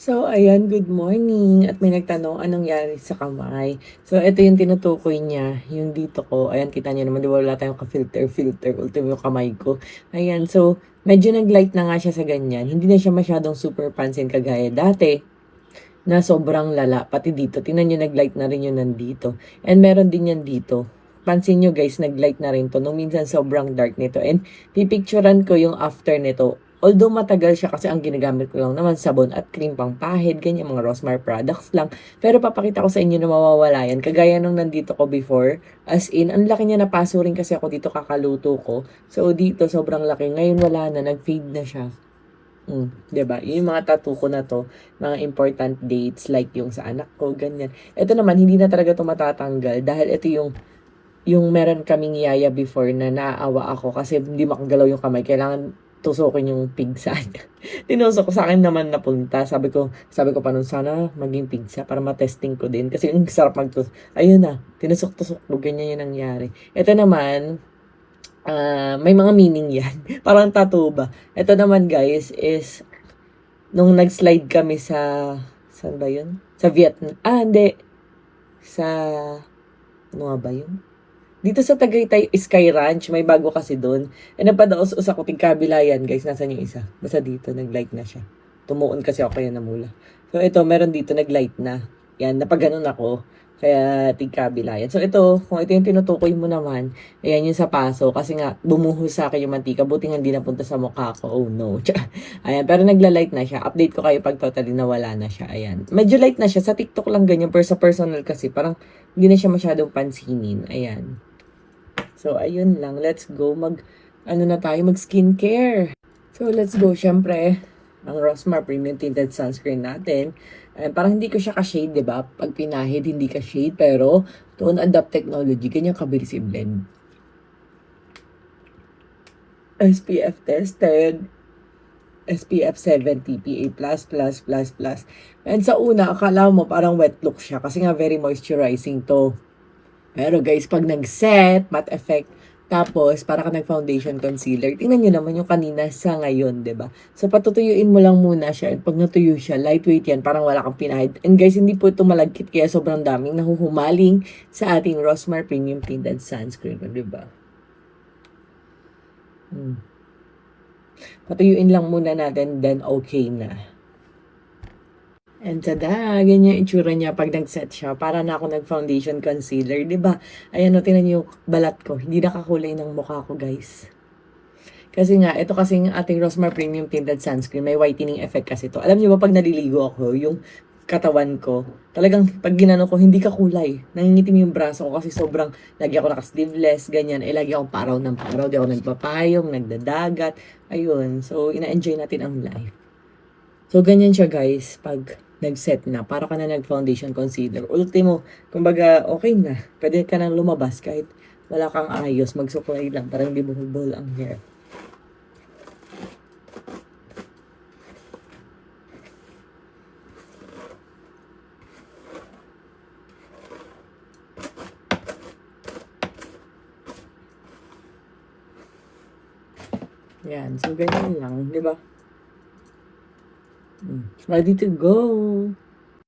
So, ayan, good morning. At may nagtanong, anong nangyari sa kamay? So, ito yung tinutukoy niya, yung dito ko. Ayan, kita niyo naman, di ba wala tayong ka-filter, ultimo yung kamay ko. Ayan, so, medyo nag-light na nga siya sa ganyan. Hindi na siya masyadong super pansin kagaya dati na sobrang lala. Pati dito, tingnan nyo, nag-light na rin yun nandito. And meron din yan dito. Pansin nyo guys, nag-light na rin to. Nung minsan sobrang dark nito. And pipicturean ko yung after nito. Although matagal siya kasi ang ginagamit ko lang naman sabon at cream pang pahid, ganyan mga Rosmar products lang. Pero papakita ko sa inyo na mawawala yan. Kagaya nung nandito ko before, as in, ang laki niya, napaso rin kasi ako dito kakaluto ko. So dito sobrang laki. Ngayon wala na, nag-fade na siya. 'Di ba? Yung mga tattoo ko na 'to, mga important dates like yung sa anak ko, ganyan. Ito naman hindi na talaga 'to matatanggal dahil ito yung meron kaming yaya before na naaawa ako kasi hindi makagalaw yung kamay. Kailangan tusukin yung pigsa niya. Tinusok ko, sa akin naman napunta. Sabi ko pa nun, sana maging pigsa para matesting ko din. Kasi ang sarap magtusok. Ayun na, tinusok-tusok ko. Ganyan yung nangyari. Ito naman, may mga meaning yan. Parang tattoo ba? Ito naman guys is nung nag-slide kami saan ba yun? Sa Vietnam. Hindi. Sa, ano nga ba yun? Dito sa Tagaytay Sky Ranch, may bago kasi doon. E napadaos-us ako, tigkabila yan, guys. Nasaan yung isa? Basta dito, nag-light na siya. Tumuon kasi ako kaya namula. So ito, meron dito, nag-light na. Yan, napaganon ako. Kaya tigkabila yan. So ito, kung ito yung tinutukoy mo naman, ayan yung sa paso. Kasi nga, bumuhos sa akin yung mantika. Buti nga hindi napunta sa mukha ko. Oh no. Ayan, pero nagla-light na siya. Update ko kayo pag totally nawala na siya. Ayan. Medyo light na siya. Sa TikTok lang ganyan. Pero sa personal kasi, parang hindi na siya masyadong pansinin. Ayan. So, ayun lang. Let's go. Ano na tayo? Mag-skincare. So, let's go. Siyempre, ang Rosmar Premium Tinted Sunscreen natin. Parang hindi ko siya ka-shade, di ba? Pag pinahid, hindi ka-shade. Pero, Tone Adapt Technology, ganyan kabilis i-blend. SPF tested. SPF 70 PA++++. And sa una, akala mo parang wet look siya kasi nga very moisturizing to. Pero guys, pag nag-set, matte effect, tapos para ka nag-foundation concealer, tingnan nyo naman yung kanina sa ngayon, 'di ba? So patutuyuin mo lang muna siya. At pag natuyo siya, lightweight yan, parang wala kang pinahid. And guys, hindi po ito malagkit kaya sobrang daming nahuhumaling sa ating Rosmar Premium Tinted Sunscreen, 'di ba? Patuyuin lang muna natin, then okay na. And tada, ganyan yung itsura niya pag nag-set siya. Para na ako nag-foundation concealer, di ba? Ayan, o, tinan niyo yung balat ko. Hindi nakakulay ng mukha ko, guys. Kasi nga, ito kasing ating Rosmar Premium Tinted Sunscreen, may whitening effect kasi to. Alam niyo ba, pag naliligo ako, yung katawan ko, talagang pag ginano ko, hindi ka kulay. Nangingitim yung braso ko kasi sobrang, lagi ako naka-sleeveless, ganyan. Lagi ako paraw ng paraw, di ako nagpapayong, nagdadagat. Ayun, so ina-enjoy natin ang life. So, ganyan siya guys, pag nag-set na, para ka na nag-foundation concealer. Ultimo, kumbaga, okay na. Pwede ka nang lumabas kahit wala kang ayos, magsuklay lang, parang hindi buhol ang hair. Yan, so ganyan lang, di ba? Ready to go.